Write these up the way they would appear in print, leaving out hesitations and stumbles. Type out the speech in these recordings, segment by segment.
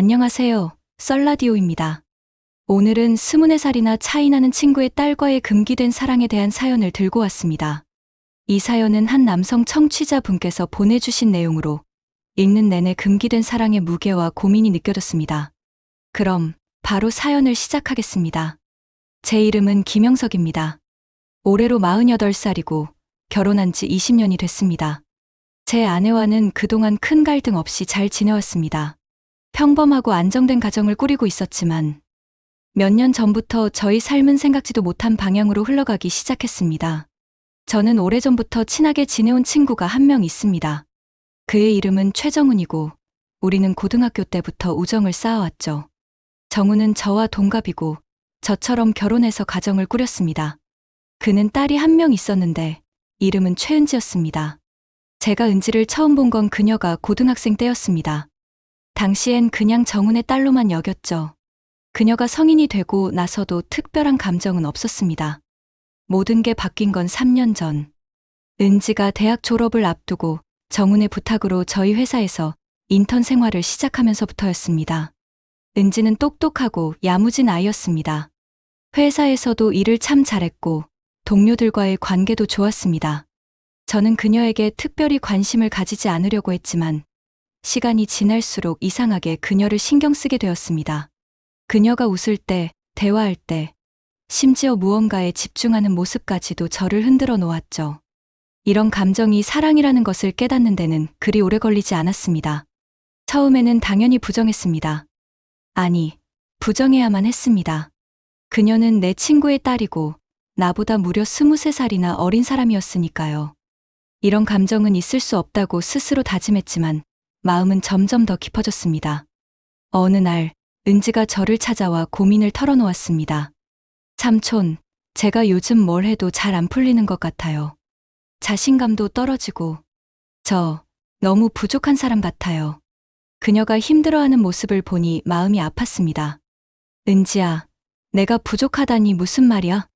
안녕하세요. 썰라디오입니다. 오늘은 24살이나 차이 나는 친구의 딸과의 금기된 사랑에 대한 사연을 들고 왔습니다. 이 사연은 한 남성 청취자분께서 보내주신 내용으로 읽는 내내 금기된 사랑의 무게와 고민이 느껴졌습니다. 그럼 바로 사연을 시작하겠습니다. 제 이름은 김영석입니다. 올해로 48살이고 결혼한 지 20년이 됐습니다. 제 아내와는 그동안 큰 갈등 없이 잘 지내왔습니다. 평범하고 안정된 가정을 꾸리고 있었지만 몇 년 전부터 저희 삶은 생각지도 못한 방향으로 흘러가기 시작했습니다. 저는 오래전부터 친하게 지내온 친구가 한 명 있습니다. 그의 이름은 최정훈이고 우리는 고등학교 때부터 우정을 쌓아왔죠. 정훈은 저와 동갑이고 저처럼 결혼해서 가정을 꾸렸습니다. 그는 딸이 한 명 있었는데 이름은 최은지였습니다. 제가 은지를 처음 본 건 그녀가 고등학생 때였습니다. 당시엔 그냥 정훈의 딸로만 여겼죠. 그녀가 성인이 되고 나서도 특별한 감정은 없었습니다. 모든 게 바뀐 건 3년 전. 은지가 대학 졸업을 앞두고 정훈의 부탁으로 저희 회사에서 인턴 생활을 시작하면서부터였습니다. 은지는 똑똑하고 야무진 아이였습니다. 회사에서도 일을 참 잘했고 동료들과의 관계도 좋았습니다. 저는 그녀에게 특별히 관심을 가지지 않으려고 했지만 시간이 지날수록 이상하게 그녀를 신경 쓰게 되었습니다. 그녀가 웃을 때, 대화할 때, 심지어 무언가에 집중하는 모습까지도 저를 흔들어 놓았죠. 이런 감정이 사랑이라는 것을 깨닫는 데는 그리 오래 걸리지 않았습니다. 처음에는 당연히 부정했습니다. 아니, 부정해야만 했습니다. 그녀는 내 친구의 딸이고 나보다 무려 23살이나 어린 사람이었으니까요. 이런 감정은 있을 수 없다고 스스로 다짐했지만 마음은 점점 더 깊어졌습니다. 어느 날 은지가 저를 찾아와 고민을 털어놓았습니다. 삼촌, 제가 요즘 뭘 해도 잘 안 풀리는 것 같아요. 자신감도 떨어지고 저 너무 부족한 사람 같아요. 그녀가 힘들어하는 모습을 보니 마음이 아팠습니다. 은지야, 내가 부족하다니 무슨 말이야?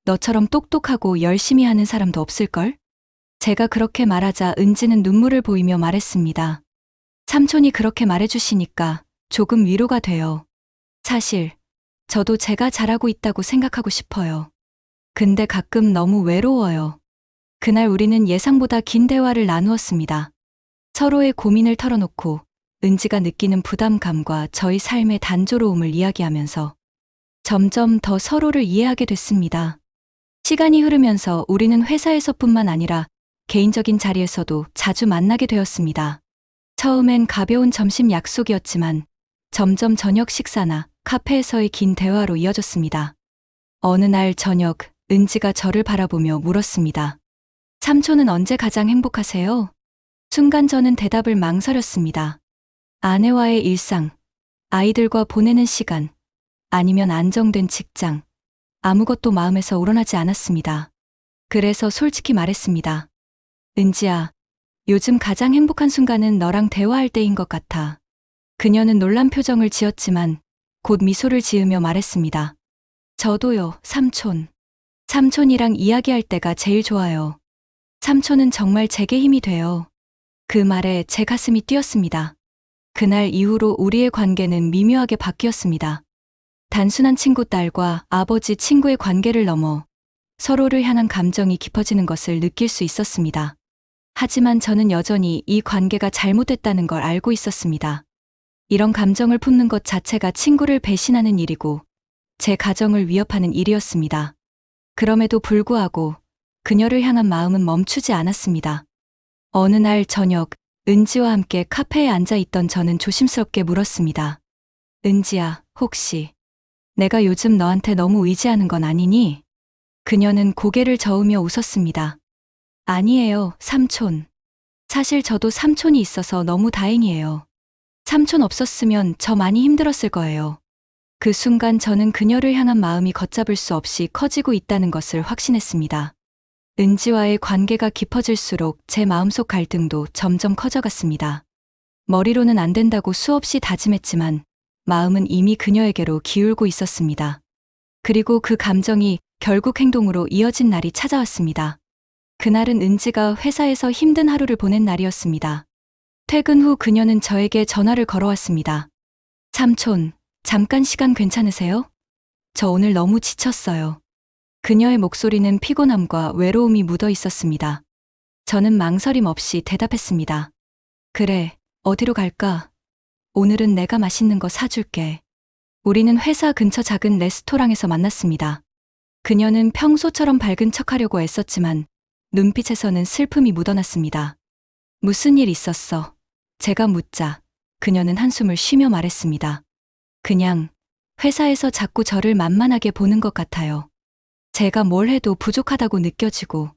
너처럼 똑똑하고 열심히 하는 사람도 없을걸? 제가 그렇게 말하자 은지는 눈물을 보이며 말했습니다. 삼촌이 그렇게 말해주시니까 조금 위로가 돼요. 사실 저도 제가 잘하고 있다고 생각하고 싶어요. 근데 가끔 너무 외로워요. 그날 우리는 예상보다 긴 대화를 나누었습니다. 서로의 고민을 털어놓고 은지가 느끼는 부담감과 저희 삶의 단조로움을 이야기하면서 점점 더 서로를 이해하게 됐습니다. 시간이 흐르면서 우리는 회사에서뿐만 아니라 개인적인 자리에서도 자주 만나게 되었습니다. 처음엔 가벼운 점심 약속이었지만 점점 저녁 식사나 카페에서의 긴 대화로 이어졌습니다. 어느 날 저녁, 은지가 저를 바라보며 물었습니다. 삼촌은 언제 가장 행복하세요? 순간 저는 대답을 망설였습니다. 아내와의 일상, 아이들과 보내는 시간, 아니면 안정된 직장, 아무것도 마음에서 우러나지 않았습니다. 그래서 솔직히 말했습니다. 은지야, 요즘 가장 행복한 순간은 너랑 대화할 때인 것 같아. 그녀는 놀란 표정을 지었지만 곧 미소를 지으며 말했습니다. 저도요, 삼촌. 삼촌이랑 이야기할 때가 제일 좋아요. 삼촌은 정말 제게 힘이 돼요. 그 말에 제 가슴이 뛰었습니다. 그날 이후로 우리의 관계는 미묘하게 바뀌었습니다. 단순한 친구 딸과 아버지 친구의 관계를 넘어 서로를 향한 감정이 깊어지는 것을 느낄 수 있었습니다. 하지만 저는 여전히 이 관계가 잘못됐다는 걸 알고 있었습니다. 이런 감정을 품는 것 자체가 친구를 배신하는 일이고 제 가정을 위협하는 일이었습니다. 그럼에도 불구하고 그녀를 향한 마음은 멈추지 않았습니다. 어느 날 저녁, 은지와 함께 카페에 앉아 있던 저는 조심스럽게 물었습니다. 은지야, 혹시 내가 요즘 너한테 너무 의지하는 건 아니니? 그녀는 고개를 저으며 웃었습니다. 아니에요, 삼촌. 사실 저도 삼촌이 있어서 너무 다행이에요. 삼촌 없었으면 저 많이 힘들었을 거예요. 그 순간 저는 그녀를 향한 마음이 걷잡을 수 없이 커지고 있다는 것을 확신했습니다. 은지와의 관계가 깊어질수록 제 마음속 갈등도 점점 커져갔습니다. 머리로는 안 된다고 수없이 다짐했지만 마음은 이미 그녀에게로 기울고 있었습니다. 그리고 그 감정이 결국 행동으로 이어진 날이 찾아왔습니다. 그날은 은지가 회사에서 힘든 하루를 보낸 날이었습니다. 퇴근 후 그녀는 저에게 전화를 걸어왔습니다. 삼촌, 잠깐 시간 괜찮으세요? 저 오늘 너무 지쳤어요. 그녀의 목소리는 피곤함과 외로움이 묻어 있었습니다. 저는 망설임 없이 대답했습니다. 그래, 어디로 갈까? 오늘은 내가 맛있는 거 사줄게. 우리는 회사 근처 작은 레스토랑에서 만났습니다. 그녀는 평소처럼 밝은 척하려고 애썼지만 눈빛에서는 슬픔이 묻어났습니다. 무슨 일 있었어? 제가 묻자 그녀는 한숨을 쉬며 말했습니다. 그냥 회사에서 자꾸 저를 만만하게 보는 것 같아요. 제가 뭘 해도 부족하다고 느껴지고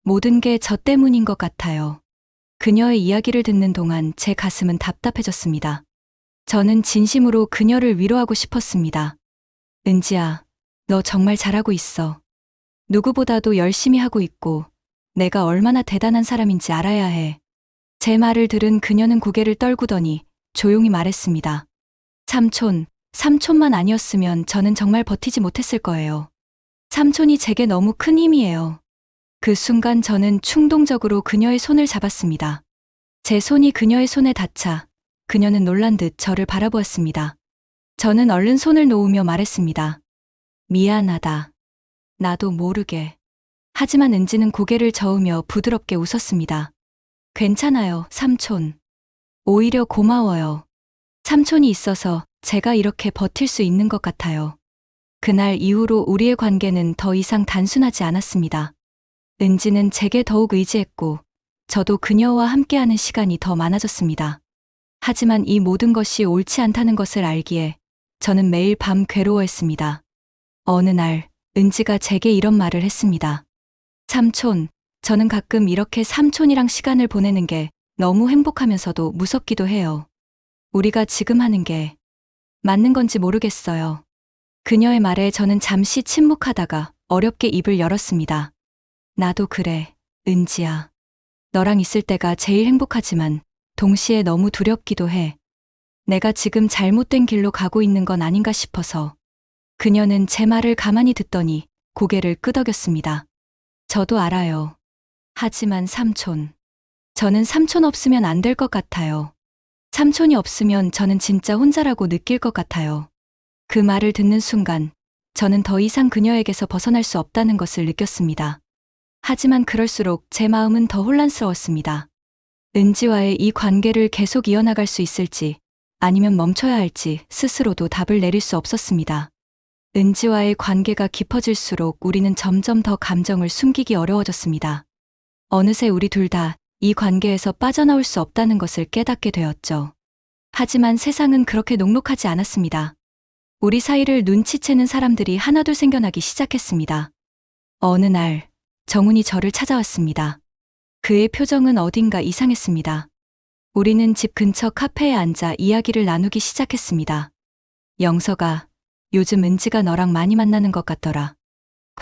모든 게 저 때문인 것 같아요. 그녀의 이야기를 듣는 동안 제 가슴은 답답해졌습니다. 저는 진심으로 그녀를 위로하고 싶었습니다. 은지야, 너 정말 잘하고 있어. 누구보다도 열심히 하고 있고 내가 얼마나 대단한 사람인지 알아야 해. 제 말을 들은 그녀는 고개를 떨구더니 조용히 말했습니다. 삼촌만 아니었으면 저는 정말 버티지 못했을 거예요. 삼촌이 제게 너무 큰 힘이에요. 그 순간 저는 충동적으로 그녀의 손을 잡았습니다. 제 손이 그녀의 손에 닿자 그녀는 놀란 듯 저를 바라보았습니다. 저는 얼른 손을 놓으며 말했습니다. 미안하다. 나도 모르게. 하지만 은지는 고개를 저으며 부드럽게 웃었습니다. 괜찮아요, 삼촌. 오히려 고마워요. 삼촌이 있어서 제가 이렇게 버틸 수 있는 것 같아요. 그날 이후로 우리의 관계는 더 이상 단순하지 않았습니다. 은지는 제게 더욱 의지했고, 저도 그녀와 함께하는 시간이 더 많아졌습니다. 하지만 이 모든 것이 옳지 않다는 것을 알기에 저는 매일 밤 괴로워했습니다. 어느 날, 은지가 제게 이런 말을 했습니다. 삼촌, 저는 가끔 이렇게 삼촌이랑 시간을 보내는 게 너무 행복하면서도 무섭기도 해요. 우리가 지금 하는 게 맞는 건지 모르겠어요. 그녀의 말에 저는 잠시 침묵하다가 어렵게 입을 열었습니다. 나도 그래, 은지야. 너랑 있을 때가 제일 행복하지만 동시에 너무 두렵기도 해. 내가 지금 잘못된 길로 가고 있는 건 아닌가 싶어서. 그녀는 제 말을 가만히 듣더니 고개를 끄덕였습니다. 저도 알아요. 하지만 삼촌. 저는 삼촌 없으면 안 될 것 같아요. 삼촌이 없으면 저는 진짜 혼자라고 느낄 것 같아요. 그 말을 듣는 순간 저는 더 이상 그녀에게서 벗어날 수 없다는 것을 느꼈습니다. 하지만 그럴수록 제 마음은 더 혼란스러웠습니다. 은지와의 이 관계를 계속 이어나갈 수 있을지 아니면 멈춰야 할지 스스로도 답을 내릴 수 없었습니다. 은지와의 관계가 깊어질수록 우리는 점점 더 감정을 숨기기 어려워졌습니다. 어느새 우리 둘 다 이 관계에서 빠져나올 수 없다는 것을 깨닫게 되었죠. 하지만 세상은 그렇게 녹록하지 않았습니다. 우리 사이를 눈치채는 사람들이 하나둘 생겨나기 시작했습니다. 어느 날, 정훈이 저를 찾아왔습니다. 그의 표정은 어딘가 이상했습니다. 우리는 집 근처 카페에 앉아 이야기를 나누기 시작했습니다. 영서가, 요즘 은지가 너랑 많이 만나는 것 같더라.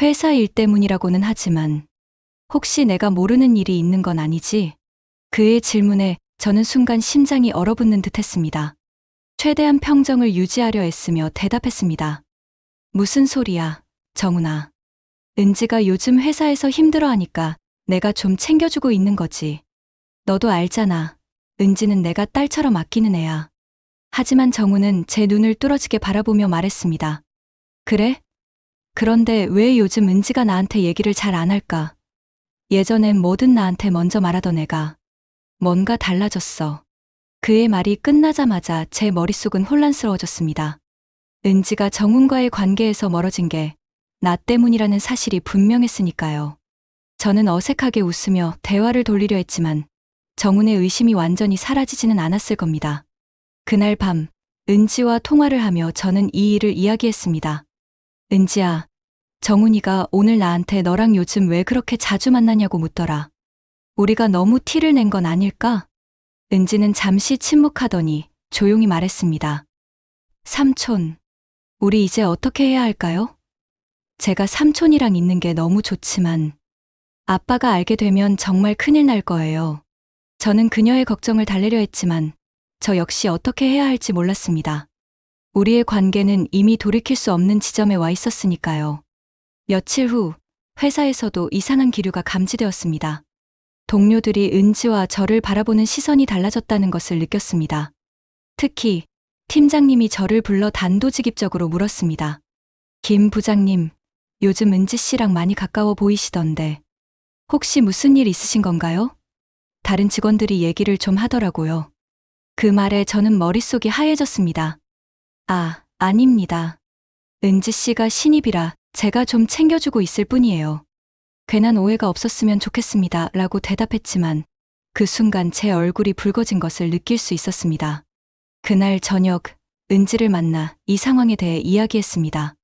회사 일 때문이라고는 하지만 혹시 내가 모르는 일이 있는 건 아니지? 그의 질문에 저는 순간 심장이 얼어붙는 듯 했습니다. 최대한 평정을 유지하려 애쓰며 대답했습니다. 무슨 소리야, 정훈아. 은지가 요즘 회사에서 힘들어하니까 내가 좀 챙겨주고 있는 거지. 너도 알잖아. 은지는 내가 딸처럼 아끼는 애야. 하지만 정훈은 제 눈을 뚫어지게 바라보며 말했습니다. 그래? 그런데 왜 요즘 은지가 나한테 얘기를 잘 안 할까? 예전엔 뭐든 나한테 먼저 말하던 애가 뭔가 달라졌어. 그의 말이 끝나자마자 제 머릿속은 혼란스러워졌습니다. 은지가 정훈과의 관계에서 멀어진 게 나 때문이라는 사실이 분명했으니까요. 저는 어색하게 웃으며 대화를 돌리려 했지만 정훈의 의심이 완전히 사라지지는 않았을 겁니다. 그날 밤 은지와 통화를 하며 저는 이 일을 이야기했습니다. 은지야, 정훈이가 오늘 나한테 너랑 요즘 왜 그렇게 자주 만나냐고 묻더라. 우리가 너무 티를 낸 건 아닐까? 은지는 잠시 침묵하더니 조용히 말했습니다. 삼촌, 우리 이제 어떻게 해야 할까요? 제가 삼촌이랑 있는 게 너무 좋지만 아빠가 알게 되면 정말 큰일 날 거예요. 저는 그녀의 걱정을 달래려 했지만 저 역시 어떻게 해야 할지 몰랐습니다. 우리의 관계는 이미 돌이킬 수 없는 지점에 와 있었으니까요. 며칠 후 회사에서도 이상한 기류가 감지되었습니다. 동료들이 은지와 저를 바라보는 시선이 달라졌다는 것을 느꼈습니다. 특히 팀장님이 저를 불러 단도직입적으로 물었습니다. 김 부장님, 요즘 은지 씨랑 많이 가까워 보이시던데 혹시 무슨 일 있으신 건가요? 다른 직원들이 얘기를 좀 하더라고요. 그 말에 저는 머릿속이 하얘졌습니다. 아, 아닙니다. 은지 씨가 신입이라 제가 좀 챙겨주고 있을 뿐이에요. 괜한 오해가 없었으면 좋겠습니다. 라고 대답했지만 그 순간 제 얼굴이 붉어진 것을 느낄 수 있었습니다. 그날 저녁, 은지를 만나 이 상황에 대해 이야기했습니다.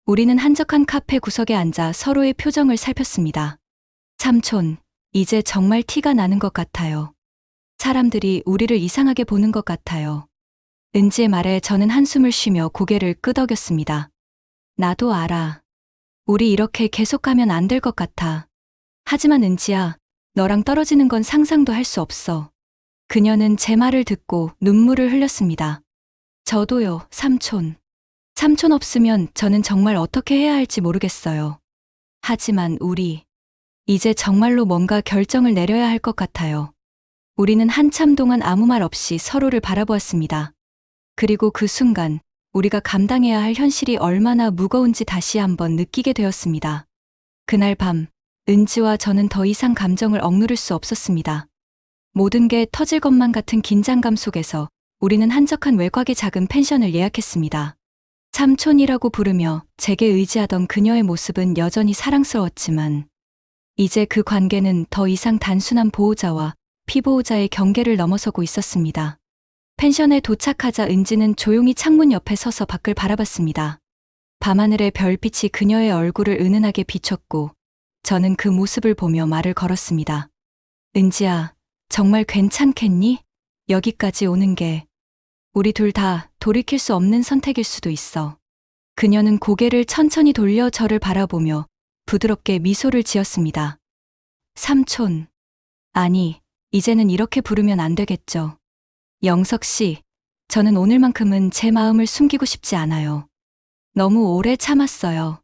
우리는 한적한 카페 구석에 앉아 서로의 표정을 살폈습니다. 삼촌, 이제 정말 티가 나는 것 같아요. 사람들이 우리를 이상하게 보는 것 같아요. 은지의 말에 저는 한숨을 쉬며 고개를 끄덕였습니다. 나도 알아. 우리 이렇게 계속 가면 안 될 것 같아. 하지만 은지야, 너랑 떨어지는 건 상상도 할 수 없어. 그녀는 제 말을 듣고 눈물을 흘렸습니다. 저도요, 삼촌. 삼촌 없으면 저는 정말 어떻게 해야 할지 모르겠어요. 하지만 우리, 이제 정말로 뭔가 결정을 내려야 할 것 같아요. 우리는 한참 동안 아무 말 없이 서로를 바라보았습니다. 그리고 그 순간 우리가 감당해야 할 현실이 얼마나 무거운지 다시 한번 느끼게 되었습니다. 그날 밤, 은지와 저는 더 이상 감정을 억누를 수 없었습니다. 모든 게 터질 것만 같은 긴장감 속에서 우리는 한적한 외곽의 작은 펜션을 예약했습니다. 삼촌이라고 부르며 제게 의지하던 그녀의 모습은 여전히 사랑스러웠지만 이제 그 관계는 더 이상 단순한 보호자와 피보호자의 경계를 넘어서고 있었습니다. 펜션에 도착하자 은지는 조용히 창문 옆에 서서 밖을 바라봤습니다. 밤하늘의 별빛이 그녀의 얼굴을 은은하게 비췄고 저는 그 모습을 보며 말을 걸었습니다. 은지야, 정말 괜찮겠니? 여기까지 오는 게 우리 둘 다 돌이킬 수 없는 선택일 수도 있어. 그녀는 고개를 천천히 돌려 저를 바라보며 부드럽게 미소를 지었습니다. 삼촌. 아니, 이제는 이렇게 부르면 안 되겠죠. 영석 씨, 저는 오늘만큼은 제 마음을 숨기고 싶지 않아요. 너무 오래 참았어요.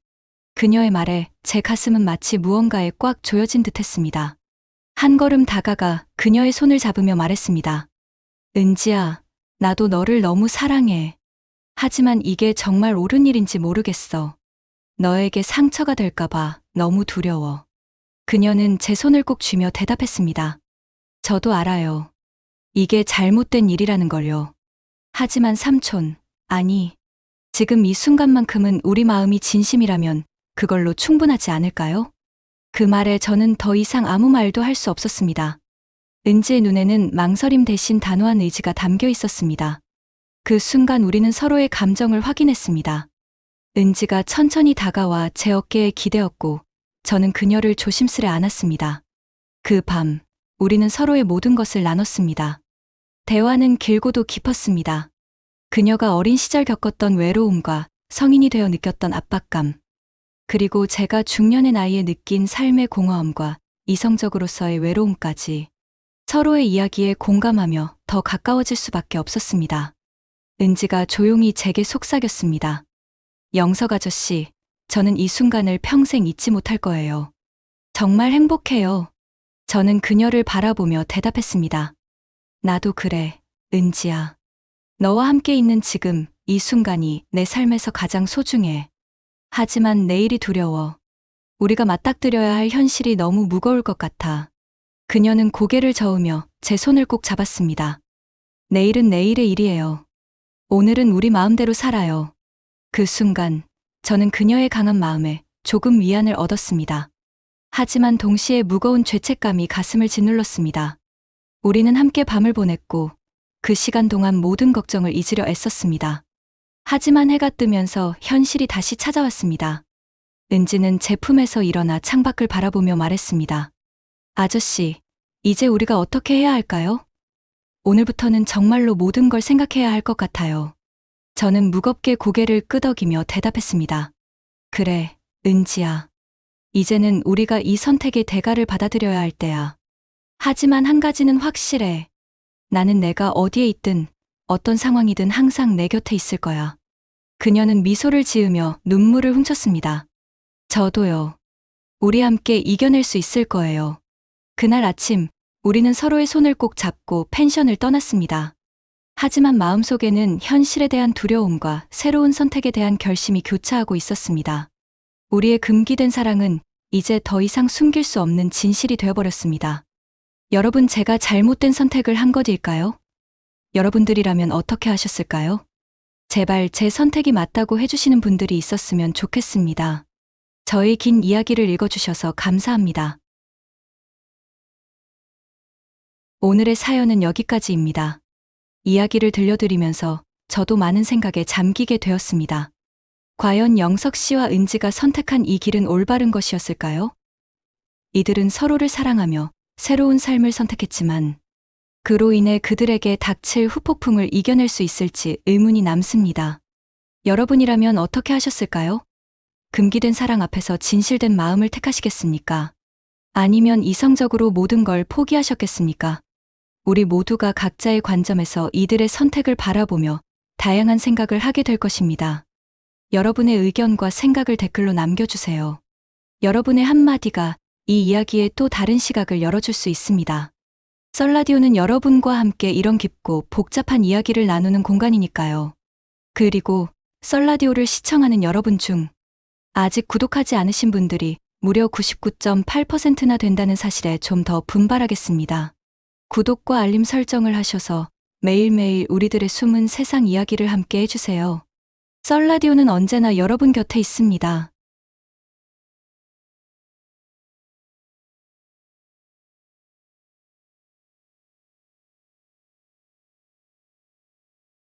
그녀의 말에 제 가슴은 마치 무언가에 꽉 조여진 듯 했습니다. 한 걸음 다가가 그녀의 손을 잡으며 말했습니다. 은지야, 나도 너를 너무 사랑해. 하지만 이게 정말 옳은 일인지 모르겠어. 너에게 상처가 될까봐 너무 두려워. 그녀는 제 손을 꼭 쥐며 대답했습니다. 저도 알아요. 이게 잘못된 일이라는 걸요. 하지만 삼촌, 아니, 지금 이 순간만큼은 우리 마음이 진심이라면 그걸로 충분하지 않을까요? 그 말에 저는 더 이상 아무 말도 할 수 없었습니다. 은지의 눈에는 망설임 대신 단호한 의지가 담겨 있었습니다. 그 순간 우리는 서로의 감정을 확인했습니다. 은지가 천천히 다가와 제 어깨에 기대었고 저는 그녀를 조심스레 안았습니다. 그 밤, 우리는 서로의 모든 것을 나눴습니다. 대화는 길고도 깊었습니다. 그녀가 어린 시절 겪었던 외로움과 성인이 되어 느꼈던 압박감, 그리고 제가 중년의 나이에 느낀 삶의 공허함과 이성적으로서의 외로움까지 서로의 이야기에 공감하며 더 가까워질 수밖에 없었습니다. 은지가 조용히 제게 속삭였습니다. 영석 아저씨, 저는 이 순간을 평생 잊지 못할 거예요. 정말 행복해요. 저는 그녀를 바라보며 대답했습니다. 나도 그래, 은지야. 너와 함께 있는 지금 이 순간이 내 삶에서 가장 소중해. 하지만 내일이 두려워. 우리가 맞닥뜨려야 할 현실이 너무 무거울 것 같아. 그녀는 고개를 저으며 제 손을 꼭 잡았습니다. 내일은 내일의 일이에요. 오늘은 우리 마음대로 살아요. 그 순간 저는 그녀의 강한 마음에 조금 위안을 얻었습니다. 하지만 동시에 무거운 죄책감이 가슴을 짓눌렀습니다. 우리는 함께 밤을 보냈고 그 시간 동안 모든 걱정을 잊으려 애썼습니다. 하지만 해가 뜨면서 현실이 다시 찾아왔습니다. 은지는 제 품에서 일어나 창밖을 바라보며 말했습니다. 아저씨, 이제 우리가 어떻게 해야 할까요? 오늘부터는 정말로 모든 걸 생각해야 할 것 같아요. 저는 무겁게 고개를 끄덕이며 대답했습니다. 그래, 은지야. 이제는 우리가 이 선택의 대가를 받아들여야 할 때야. 하지만 한 가지는 확실해. 나는 내가 어디에 있든 어떤 상황이든 항상 내 곁에 있을 거야. 그녀는 미소를 지으며 눈물을 훔쳤습니다. 저도요. 우리 함께 이겨낼 수 있을 거예요. 그날 아침, 우리는 서로의 손을 꼭 잡고 펜션을 떠났습니다. 하지만 마음속에는 현실에 대한 두려움과 새로운 선택에 대한 결심이 교차하고 있었습니다. 우리의 금기된 사랑은 이제 더 이상 숨길 수 없는 진실이 되어버렸습니다. 여러분, 제가 잘못된 선택을 한 것일까요? 여러분들이라면 어떻게 하셨을까요? 제발 제 선택이 맞다고 해주시는 분들이 있었으면 좋겠습니다. 저의 긴 이야기를 읽어주셔서 감사합니다. 오늘의 사연은 여기까지입니다. 이야기를 들려드리면서 저도 많은 생각에 잠기게 되었습니다. 과연 영석 씨와 은지가 선택한 이 길은 올바른 것이었을까요? 이들은 서로를 사랑하며 새로운 삶을 선택했지만 그로 인해 그들에게 닥칠 후폭풍을 이겨낼 수 있을지 의문이 남습니다. 여러분이라면 어떻게 하셨을까요? 금기된 사랑 앞에서 진실된 마음을 택하시겠습니까? 아니면 이성적으로 모든 걸 포기하셨겠습니까? 우리 모두가 각자의 관점에서 이들의 선택을 바라보며 다양한 생각을 하게 될 것입니다. 여러분의 의견과 생각을 댓글로 남겨주세요. 여러분의 한마디가 이 이야기에 또 다른 시각을 열어줄 수 있습니다. 썰라디오는 여러분과 함께 이런 깊고 복잡한 이야기를 나누는 공간이니까요. 그리고 썰라디오를 시청하는 여러분 중 아직 구독하지 않으신 분들이 무려 99.8%나 된다는 사실에 좀 더 분발하겠습니다. 구독과 알림 설정을 하셔서 매일매일 우리들의 숨은 세상 이야기를 함께 해주세요. 썰라디오는 언제나 여러분 곁에 있습니다.